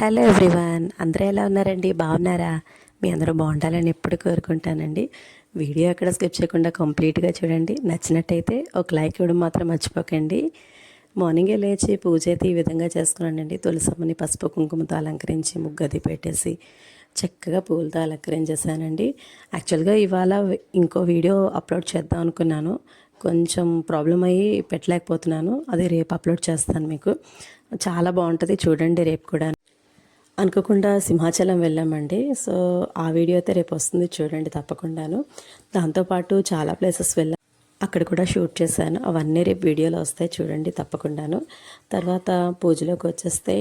Hello everyone, అందరూ ఎలా ఉన్నారండి? బాగున్నారా? మీ అందరూ బాగుండాలని ఎప్పుడు కోరుకుంటానండి. వీడియో ఎక్కడ స్కిప్ చేయకుండా కంప్లీట్గా చూడండి. నచ్చినట్టయితే ఒక లైక్ ఇవ్వడం మాత్రం మర్చిపోకండి. మార్నింగే లేచి పూజ అయితే ఈ విధంగా చేసుకున్నానండి. తులసమ్మని పసుపు కుంకుమతో అలంకరించి ముగ్గది పెట్టేసి చక్కగా పూలతో అలంకరించేసానండి. యాక్చువల్గా ఇవాళ ఇంకో వీడియో అప్లోడ్ చేద్దాం అనుకున్నాను. కొంచెం ప్రాబ్లం అయ్యి పెట్టలేకపోతున్నాను. అది రేపు అప్లోడ్ చేస్తాను. మీకు చాలా బాగుంటుంది, చూడండి రేపు కూడా. అనుకోకుండా సింహాచలం వెళ్ళామండి. సో ఆ వీడియో అయితే రేపు వస్తుంది, చూడండి తప్పకుండాను. దాంతోపాటు చాలా ప్లేసెస్ వెళ్ళాం, అక్కడ కూడా షూట్ చేశాను. అవన్నీ రేపు వీడియోలో వస్తాయి, చూడండి తప్పకుండాను. తర్వాత పూజలోకి వచ్చేస్తే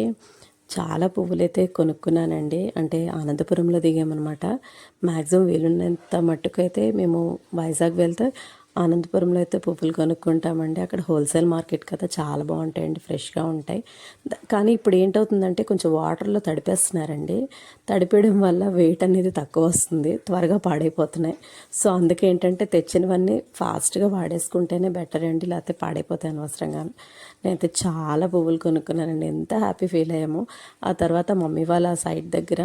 చాలా పువ్వులైతే కొనుక్కున్నానండి. అంటే ఆనందపురంలో దిగామన్నమాట. మ్యాక్సిమం వీలున్నంత మట్టుకు అయితే మేము వైజాగ్ వెళ్తే ఆనందపురంలో అయితే పువ్వులు కొనుక్కుంటామండి. అక్కడ హోల్సేల్ మార్కెట్ కదా, చాలా బాగుంటాయండి, ఫ్రెష్గా ఉంటాయి. కానీ ఇప్పుడు ఏంటవుతుందంటే కొంచెం వాటర్లో తడిపేస్తున్నారండి. తడిపేయడం వల్ల వెయిట్ అనేది తక్కువ వస్తుంది, త్వరగా పాడైపోతున్నాయి. సో అందుకే ఏంటంటే తెచ్చినవన్నీ ఫాస్ట్గా వాడేసుకుంటేనే బెటర్ అండి, లేకపోతే పాడైపోతాయి అనవసరంగా. నేనైతే చాలా పువ్వులు కొనుక్కున్నానండి, ఎంత హ్యాపీ ఫీల్ అయ్యాము. ఆ తర్వాత మమ్మీ వాళ్ళ సైడ్ దగ్గర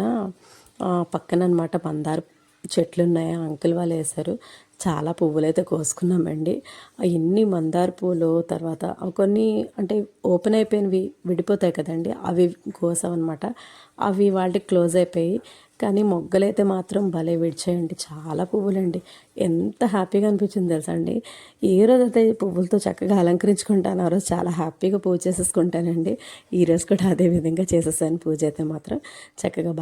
పక్కన అనమాట మందార చెట్లు ఉన్నాయి, అంకుల్ వాళ్ళు వేశారు. చాలా పువ్వులైతే కోసుకున్నామండి. ఎన్ని మందార పూలు, తర్వాత కొన్ని అంటే ఓపెన్ అయిపోయినవి విడిపోతాయి కదండి, అవి కోసామన్నమాట. అవి వాళ్ళకి క్లోజ్ అయిపోయి, కానీ మొగ్గలైతే మాత్రం భలే విడిచాయండి. చాలా పువ్వులండి, ఎంత హ్యాపీగా అనిపించింది తెలుసా అండి. ఏ రోజైతే పువ్వులతో చక్కగా అలంకరించుకుంటాను, ఆ రోజు చాలా హ్యాపీగా పూజ చేసేసుకుంటానండి. ఈరోజు కూడా అదే విధంగా చేసేసాను పూజ అయితే మాత్రం. చక్కగా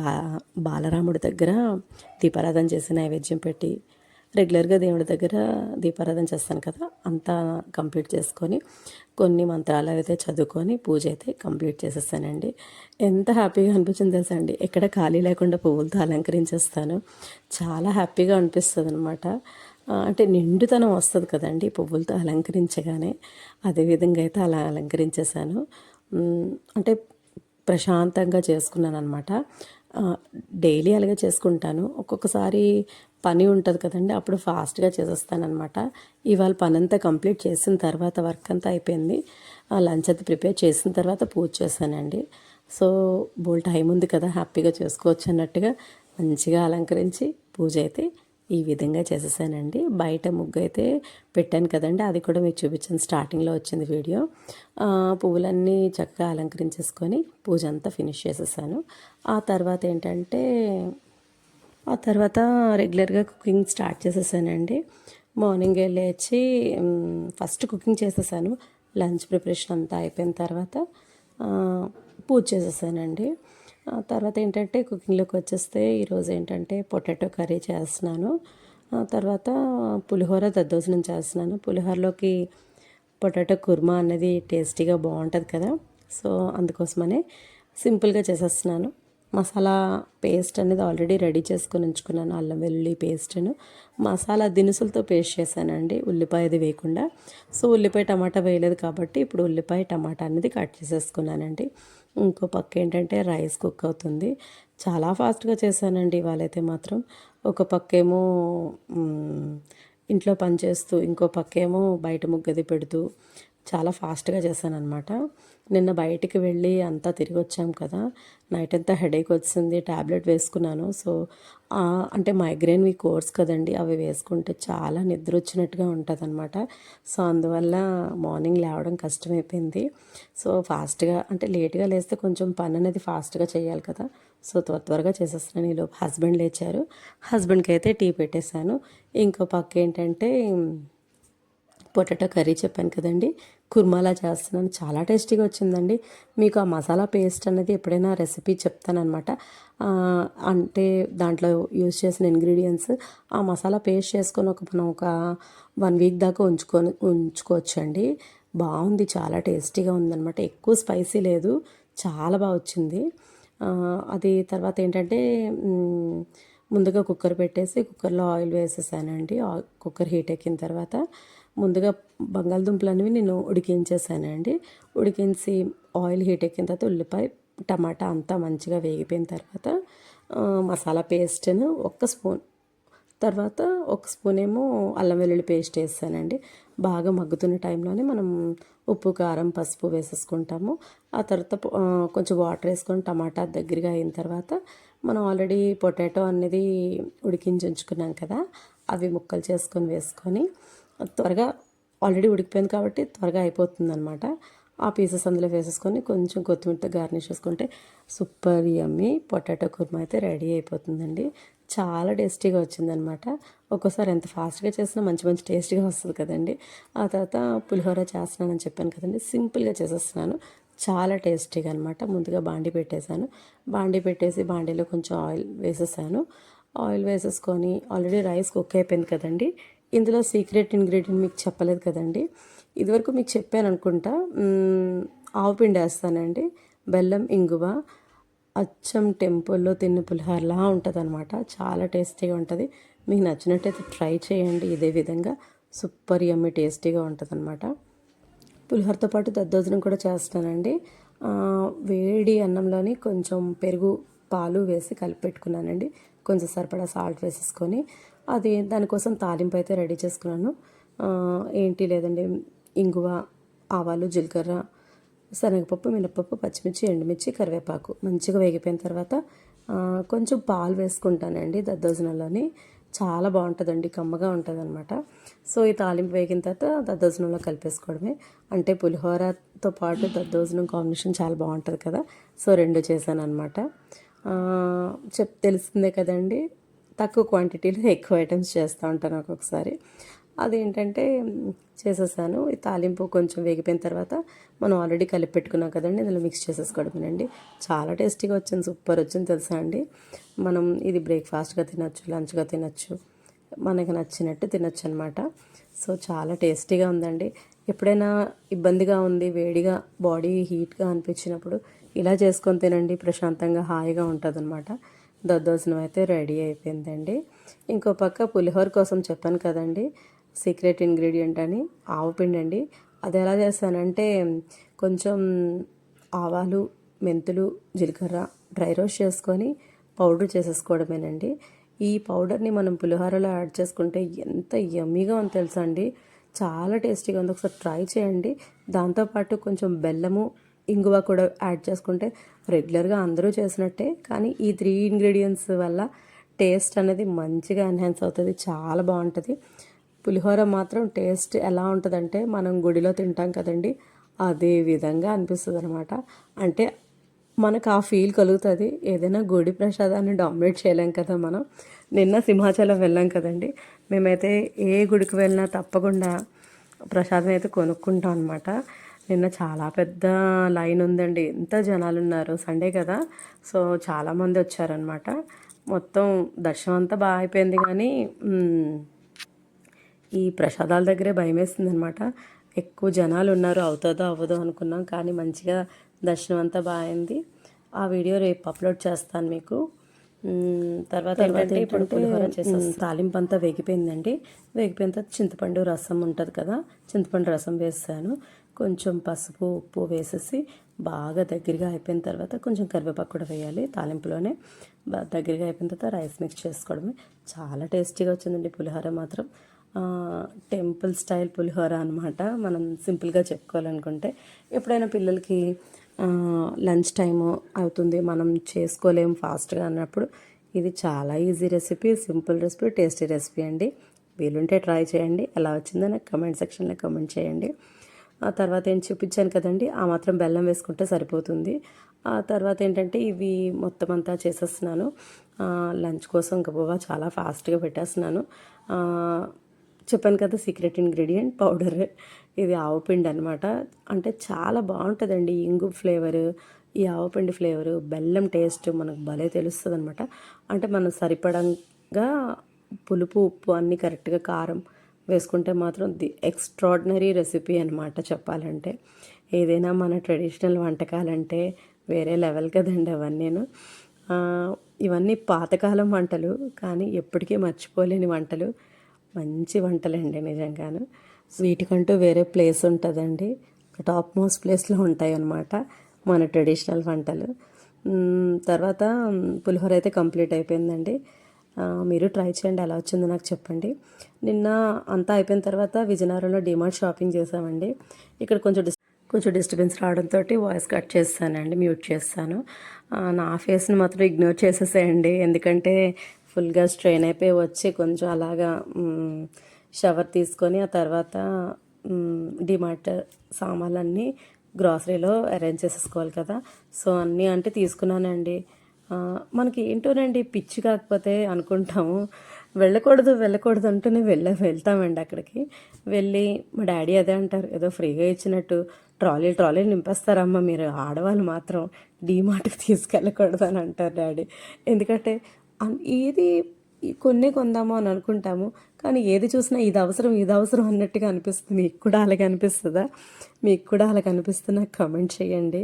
బాలరాముడి దగ్గర దీపారాధన చేసి నైవేద్యం పెట్టి, రెగ్యులర్గా దేవుడి దగ్గర దీపారాధన చేస్తాను కదా, అంతా కంప్లీట్ చేసుకొని కొన్ని మంత్రాలు అయితే చదువుకొని పూజ అయితే కంప్లీట్ చేసేస్తానండి. ఎంత హ్యాపీగా అనిపించింది తెలుసా అండి. ఎక్కడ ఖాళీ లేకుండా పువ్వులతో అలంకరించేస్తాను, చాలా హ్యాపీగా అనిపిస్తుంది అనమాట. అంటే నిండుతనం వస్తుంది కదండి పువ్వులతో అలంకరించగానే. అదేవిధంగా అయితే అలా అలంకరించేశాను. అంటే ప్రశాంతంగా చేసుకున్నాను అనమాట. డైలీ అలాగే చేసుకుంటాను. ఒక్కొక్కసారి పని ఉంటుంది కదండి, అప్పుడు ఫాస్ట్గా చేసేస్తానమాట. ఇవాళ పని అంతా కంప్లీట్ చేసిన తర్వాత, వర్క్ అంతా అయిపోయింది, లంచ్ అయితే ప్రిపేర్ చేసిన తర్వాత పూజ చేశానండి. సో బోల్ టైం ఉంది కదా, హ్యాపీగా చేసుకోవచ్చు అన్నట్టుగా మంచిగా అలంకరించి పూజ అయితే ఈ విధంగా చేసేసానండి. బయట ముగ్గు అయితే పెట్టాను కదండి, అది కూడా మీకు చూపించాను, స్టార్టింగ్లో వచ్చింది వీడియో. పువ్వులన్నీ చక్కగా అలంకరించేసుకొని పూజ అంతా ఫినిష్ చేసేసాను. ఆ తర్వాత ఏంటంటే రెగ్యులర్గా కుకింగ్ స్టార్ట్ చేసేసానండి. మార్నింగే లేచి ఫస్ట్ కుకింగ్ చేసేసాను. లంచ్ ప్రిపరేషన్ అంతా అయిపోయిన తర్వాత పూజ చేసేసానండి. తర్వాత ఏంటంటే కుకింగ్లోకి వచ్చేస్తే ఈరోజు ఏంటంటే పొటాటో కర్రీ చేస్తున్నాను. తర్వాత పులిహోర దద్దోజనం చేస్తున్నాను. పులిహోరలోకి పొటాటో కుర్మా అనేది టేస్టీగా బాగుంటుంది కదా, సో అందుకోసమనే సింపుల్గా చేసేస్తున్నాను. మసాలా పేస్ట్ అనేది ఆల్రెడీ రెడీ చేసుకొని ఉంచుకున్నాను, అల్లం వెల్లుల్లి పేస్ట్ను. మసాలా దినుసులతో పేస్ట్ చేశానండి, ఉల్లిపాయ అది వేయకుండా. సో ఉల్లిపాయ టమాటా వేయలేదు కాబట్టి ఇప్పుడు ఉల్లిపాయ టమాటా అనేది కట్ చేసేసుకున్నానండి. ఇంకో పక్క ఏంటంటే రైస్ కుక్ అవుతుంది. చాలా ఫాస్ట్గా చేశానండి ఇవాళైతే మాత్రం. ఒక పక్కేమో ఇంట్లో పని చేస్తూ, ఇంకో పక్కేమో బయట ముగ్గది పెడుతూ చాలా ఫాస్ట్గా చేశానన్నమాట. నిన్న బయటికి వెళ్ళి అంతా తిరిగి వచ్చాం కదా, నైట్ అంతా హెడేక్ వచ్చింది, ట్యాబ్లెట్ వేసుకున్నాను. సో అంటే మైగ్రేన్వి కోర్స్ కదండి, అవి వేసుకుంటే చాలా నిద్ర వచ్చినట్టుగా ఉంటుంది అనమాట. సో అందువల్ల మార్నింగ్ లేవడం కష్టమైపోయింది. సో ఫాస్ట్గా అంటే లేట్గా లేస్తే కొంచెం పని అనేది ఫాస్ట్గా చేయాలి కదా, సో త్వరగా చేసేస్తున్నాను. ఈలోపు హస్బెండ్ లేచారు, హస్బెండ్కి అయితే టీ పెట్టేశాను. ఇంకో పక్క ఏంటంటే పొటాటో కర్రీ చెప్పాను కదండి, కుర్మాలా చేస్తున్నాను. చాలా టేస్టీగా వచ్చిందండి. మీకు ఆ మసాలా పేస్ట్ అనేది ఎప్పుడైనా రెసిపీ చెప్తానమాట. అంటే దాంట్లో యూజ్ చేసిన ఇంగ్రీడియంట్స్, ఆ మసాలా పేస్ట్ చేసుకొని మనం ఒక 1 వీక్ దాకా ఉంచుకోవచ్చండి. బాగుంది, చాలా టేస్టీగా ఉందన్నమాట. ఎక్కువ స్పైసీ లేదు, చాలా బాగా వచ్చింది. అది తర్వాత ఏంటంటే ముందుగా కుక్కర్ పెట్టేసి కుక్కర్లో ఆయిల్ వేసేసానండి. కుక్కర్ హీట్ ఎక్కిన తర్వాత ముందుగా బంగాళదుంపలు అనేవి నేను ఉడికించేసానండి. ఉడికించి ఆయిల్ హీట్ ఎక్కిన తర్వాత ఉల్లిపాయ టమాటా అంతా మంచిగా వేగిపోయిన తర్వాత మసాలా పేస్ట్ను 1 స్పూన్, తర్వాత ఒక స్పూన్ ఏమో అల్లం వెల్లుల్లి పేస్ట్ వేసానండి. బాగా మగ్గుతున్న టైంలోనే మనం ఉప్పు, కారం, పసుపు వేసేసుకుంటాము. ఆ తర్వాత కొంచెం వాటర్ వేసుకొని టమాటా దగ్గరగా అయిన తర్వాత మనం ఆల్రెడీ పొటాటో అనేది ఉడికించి ఉంచుకున్నాం కదా, అవి ముక్కలు చేసుకొని వేసుకొని త్వరగా ఆల్రెడీ ఉడికిపోయింది కాబట్టి త్వరగా అయిపోతుందన్నమాట. ఆ పీసెస్ అందులో వేసేసుకొని కొంచెం కొత్తిమీరతో గార్నిష్ చేసుకుంటే సూపర్ యమ్మీ పొటాటో కుర్మా అయితే రెడీ అయిపోతుందండి. చాలా టేస్టీగా వచ్చిందనమాట. ఒక్కోసారి ఎంత ఫాస్ట్గా చేసినా మంచి మంచి టేస్టీగా వస్తుంది కదండి. ఆ తర్వాత పులిహోర చేస్తున్నానని చెప్పాను కదండి, సింపుల్గా చేసేస్తున్నాను. చాలా టేస్టీగా అనమాట. ముందుగా బాండీ పెట్టేశాను. బాండీ పెట్టేసి బాండీలో కొంచెం ఆయిల్ వేసేసాను. ఆయిల్ వేసేసుకొని ఆల్రెడీ రైస్ కుక్ అయిపోయింది కదండి. ఇందులో సీక్రెట్ ఇంగ్రీడియంట్ మీకు చెప్పలేదు కదండి, ఇదివరకు మీకు చెప్పాను అనుకుంటా. ఆవు పిండి వేస్తానండి, బెల్లం, ఇంగువ, అచ్చం టెంపుల్లో తిన్న పులిహోరలా ఉంటుంది అనమాట. చాలా టేస్టీగా ఉంటుంది. మీకు నచ్చినట్టయితే ట్రై చేయండి. ఇదే విధంగా సూపర్ యమ్మీ టేస్టీగా ఉంటుంది అనమాట. పులిహోరతో పాటు దద్దోజనం కూడా చేస్తానండి. వేడి అన్నంలోని కొంచెం పెరుగు, పాలు వేసి కలిపి పెట్టుకున్నానండి. కొంచెం సరిపడా సాల్ట్ వేసేసుకొని అది దానికోసం తాలింపు అయితే రెడీ చేసుకున్నాను. ఏంటి లేదండి, ఇంగువ, ఆవాలు, జీలకర్ర, శనగపప్పు, మినపప్పు, పచ్చిమిర్చి, ఎండుమిర్చి, కరివేపాకు మంచిగా వేగిపోయిన తర్వాత కొంచెం పాలు వేసుకుంటానండి దద్దోజనంలోని. చాలా బాగుంటుందండి, కమ్మగా ఉంటుంది అనమాట. సో ఈ తాలింపు వేగిన తర్వాత దద్దోజనంలో కలిపేసుకోవడమే. అంటే పులిహోరతో పాటు దద్దోజనం కాంబినేషన్ చాలా బాగుంటుంది కదా, సో రెండు చేశాను అనమాట. తెలిసిందే కదండి, తక్కువ క్వాంటిటీలో ఎక్కువ ఐటమ్స్ చేస్తూ ఉంటాను ఒక్కొక్కసారి. అదేంటంటే చేసేసాను. ఈ తాలింపు కొంచెం వేగిపోయిన తర్వాత మనం ఆల్రెడీ కలిపి పెట్టుకున్నాం కదండి, ఇందులో మిక్స్ చేసేసుకోవడమేనండి. చాలా టేస్టీగా వచ్చింది, సూపర్ వచ్చింది తెలుసా అండి. మనం ఇది బ్రేక్ఫాస్ట్గా తినొచ్చు, లంచ్గా తినొచ్చు, మనకి నచ్చినట్టు తినొచ్చు అనమాట. సో చాలా టేస్టీగా ఉందండి. ఎప్పుడైనా ఇబ్బందిగా ఉంది, వేడిగా బాడీ హీట్గా అనిపించినప్పుడు ఇలా చేసుకొని తినండి, ప్రశాంతంగా హాయిగా ఉంటుంది అనమాట. దద్దోజనం అయితే రెడీ అయిపోయిందండి. ఇంకో పక్క పులిహోర కోసం చెప్పాను కదండి, సీక్రెట్ ఇంగ్రీడియంట్ అని, ఆవు పిండి అండి. అది ఎలా చేస్తానంటే కొంచెం ఆవాలు, మెంతులు, జీలకర్ర డ్రై రోస్ట్ చేసుకొని పౌడర్ చేసేసుకోవడమేనండి. ఈ పౌడర్ని మనం పులిహోరలో యాడ్ చేసుకుంటే ఎంత యమ్మీగా ఉందో తెలుసా అండి, చాలా టేస్టీగా ఉంది. ఒకసారి ట్రై చేయండి. దాంతోపాటు కొంచెం బెల్లము, ఇంగువ కూడా యాడ్ చేసుకుంటే రెగ్యులర్గా అందరూ చేసినట్టే, కానీ ఈ 3 ఇంగ్రీడియంట్స్ వల్ల టేస్ట్ అనేది మంచిగా ఎన్హాన్స్ అవుతుంది, చాలా బాగుంటుంది. పులిహోర మాత్రం టేస్ట్ ఎలా ఉంటుందంటే మనం గుడిలో తింటాం కదండి, అదే విధంగా అనిపిస్తుంది అనమాట. అంటే మనకు ఆ ఫీల్ కలుగుతుంది. ఏదైనా గుడి ప్రసాదాన్ని డామినేట్ చేయలేం కదా మనం. నిన్న సింహాచలం వెళ్ళాం కదండి, మేమైతే ఏ గుడికి వెళ్ళినా తప్పకుండా ప్రసాదం అయితే కొనుక్కుంటాం అనమాట. నిన్న చాలా పెద్ద లైన్ ఉందండి, ఎంత జనాలు ఉన్నారు, సండే కదా, సో చాలామంది వచ్చారనమాట. మొత్తం దర్శనం అంతా బాగా అయిపోయింది, కానీ ఈ ప్రసాదాల దగ్గరే భయం వేస్తుంది అనమాట. ఎక్కువ జనాలు ఉన్నారు, అవుతుందో అవ్వదో అనుకున్నాం, కానీ మంచిగా దర్శనం అంతా బాగుంది. ఆ వీడియో రేపు అప్లోడ్ చేస్తాను మీకు. తర్వాత ఏంటంటే ఇప్పుడు పులిహోర తాలింపు అంతా వేగిపోయిందండి. వేగిపోయిన తర్వాత చింతపండు రసం ఉంటుంది కదా, చింతపండు రసం వేసాను. కొంచెం పసుపు, ఉప్పు వేసేసి బాగా దగ్గరగా అయిపోయిన తర్వాత కొంచెం కరివేపాకు కూడా వేయాలి తాలింపులోనే. బాగా దగ్గరగా అయిపోయిన తర్వాత రైస్ మిక్స్ చేసుకోవడమే. చాలా టేస్టీగా వచ్చిందండి పులిహోర మాత్రం. టెంపుల్ స్టైల్ పులిహోర అనమాట, మనం సింపుల్గా చెప్పుకోవాలనుకుంటే. ఎప్పుడైనా పిల్లలకి లంచ్ టైము అవుతుంది, మనం చేసుకోలేం ఫాస్ట్గా అన్నప్పుడు ఇది చాలా easy recipe, simple recipe, tasty recipe అండి. వీలుంటే ట్రై చేయండి. ఎలా వచ్చిందో నాకు కమెంట్ సెక్షన్లో కమెంట్ చేయండి. ఆ తర్వాత ఏం చూపించాను కదండి, ఆ మాత్రం బెల్లం వేసుకుంటే సరిపోతుంది. ఆ తర్వాత ఏంటంటే ఇవి మొత్తం అంతా చేసేస్తున్నాను. లంచ్ కోసం గబగబా చాలా ఫాస్ట్గా పెట్టేస్తున్నాను. చెప్పాను కదా సీక్రెట్ ఇంగ్రీడియంట్ పౌడర్, ఇది ఆవుపిండి అనమాట. అంటే చాలా బాగుంటుందండి, ఇంగు ఫ్లేవరు, ఈ ఆవుపిండి ఫ్లేవరు, బెల్లం టేస్ట్ మనకు భలే తెలుస్తుంది అనమాట. అంటే మనం సరిపడంగా పులుపు, ఉప్పు అన్నీ కరెక్ట్గా, కారం వేసుకుంటే మాత్రం ది ఎక్స్ట్రాడినరీ రెసిపీ అనమాట చెప్పాలంటే. ఏదైనా మన ట్రెడిషనల్ వంటకాలంటే వేరే లెవెల్ కదండి అవన్నీను. ఇవన్నీ పాతకాలం వంటలు, కానీ ఎప్పటికీ మర్చిపోలేని వంటలు, మంచి వంటలండి నిజంగాను. వీటికంటూ వేరే ప్లేస్ ఉంటుందండి, టాప్ మోస్ట్ ప్లేస్లో ఉంటాయి అన్నమాట మన ట్రెడిషనల్ వంటలు. తర్వాత పులిహోర అయితే కంప్లీట్ అయిపోయిందండి. మీరు ట్రై చేయండి, ఎలా వచ్చిందో నాకు చెప్పండి. నిన్న అంతా అయిపోయిన తర్వాత విజయనగరంలో డిమార్ట్ షాపింగ్ చేసామండి. ఇక్కడ కొంచెం డిస్టర్బెన్స్ రావడంతో వాయిస్ కట్ చేస్తానండి, మ్యూట్ చేస్తాను. నా ఫేస్ని మాత్రం ఇగ్నోర్ చేసేసేయండి, ఎందుకంటే ఫుల్గా స్ట్రెయిన్ అయిపోయి వచ్చి కొంచెం అలాగా షవర్ తీసుకొని ఆ తర్వాత డిమార్ట్ సామాన్లన్నీ గ్రాసరీలో అరేంజ్ చేసేసుకోవాలి కదా. సో అన్నీ అంటే తీసుకున్నానండి. మనకి ఏంటోనండి పిచ్చి కాకపోతే అనుకుంటాము వెళ్ళకూడదు అంటూనే వెళ్తామండి అక్కడికి. వెళ్ళి మా డాడీ అదే అంటారు, ఏదో ఫ్రీగా ఇచ్చినట్టు ట్రాలీలు నింపేస్తారమ్మా మీరు, ఆడవాళ్ళు మాత్రం డీమార్ట్కి తీసుకెళ్ళకూడదు అని అంటారు డాడీ. ఎందుకంటే ఏది కొన్ని కొందాము అని అనుకుంటాము, కానీ ఏది చూసినా ఇది అవసరం అన్నట్టుగా అనిపిస్తుంది. మీకు కూడా అలాగే అనిపిస్తుందా? మీకు కూడా అలాగే అనిపిస్తే నాకు కమెంట్ చేయండి.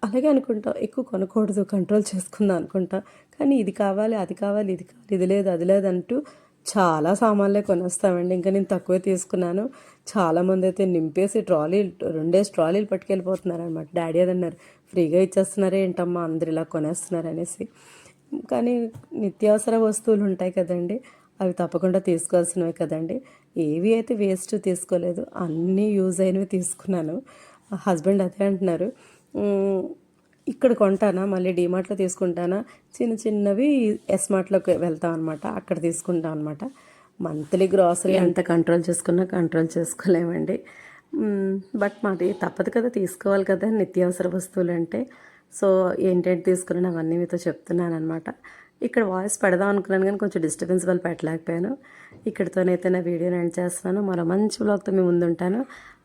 అలాగే అనుకుంటా, ఎక్కువ కొనకూడదు, కంట్రోల్ చేసుకుందాం అనుకుంటా, కానీ ఇది కావాలి అది కావాలి ఇది లేదు అంటూ చాలా సామాన్లే కొనేస్తామండి. ఇంకా నేను తక్కువే తీసుకున్నాను. చాలామంది అయితే నింపేసి ట్రాలీలు పట్టుకెళ్ళిపోతున్నారు అనమాట. డాడీ అదన్నారు, ఫ్రీగా ఇచ్చేస్తున్నారే ఏంటమ్మా అందరు ఇలా కొనేస్తున్నారు అనేసి. కానీ నిత్యావసర వస్తువులు ఉంటాయి కదండి, అవి తప్పకుండా తీసుకోవాల్సినవి కదండి. ఏవి అయితే వేస్ట్ తీసుకోలేదు, అన్నీ యూజ్ అయినవి తీసుకున్నాను. హస్బెండ్ అదే అంటున్నారు, ఇక్కడ కొంటానా మళ్ళీ డీమార్ట్లో తీసుకుంటానా, చిన్నవి ఎస్మార్ట్లోకి వెళ్తాం అనమాట, అక్కడ తీసుకుంటాం అనమాట. మంత్లీ గ్రాసరీ ఎంత కంట్రోల్ చేసుకున్నా కంట్రోల్ చేసుకోలేమండి. బట్ మాది తప్పదు కదా, తీసుకోవాలి కదా నిత్యావసర వస్తువులు అంటే. సో ఏంటంటే తీసుకున్నాను అవన్నీ మీతో చెప్తున్నాను అనమాట. ఇక్కడ వాయిస్ పెడదాం అనుకున్నాను కానీ కొంచెం డిస్టర్బెన్స్ వల్ల పెట్టలేకపోయాను. ఇక్కడితోనైతే నా వీడియోని ఎండ్ చేస్తున్నాను. మరో మంచి వ్లాగ్తో మీ ముందు ఉంటాను.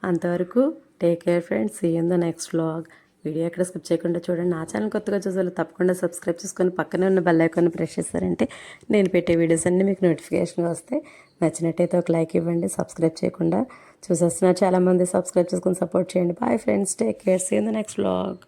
అంతవరకు take care friends, see in the next vlog. Video ఎక్కడ స్కిప్ చేయకుండా చూడండి. నా ఛానల్ కొత్తగా చూసారు తప్పకుండా సబ్స్క్రైబ్ చేసుకొని పక్కనే ఉన్న బెల్ ఐకాన్ ప్రెస్ చేస్తారంటే నేను పెట్టే వీడియోస్ అన్నీ మీకు నోటిఫికేషన్ వస్తాయి. నచ్చినట్టయితే ఒక లైక్ ఇవ్వండి. సబ్స్క్రైబ్ చేయకుండా చూసేస్తున్నారు చాలామంది, సబ్స్క్రైబ్ చేసుకొని సపోర్ట్ చేయండి. Bye friends, take care, see in the next vlog.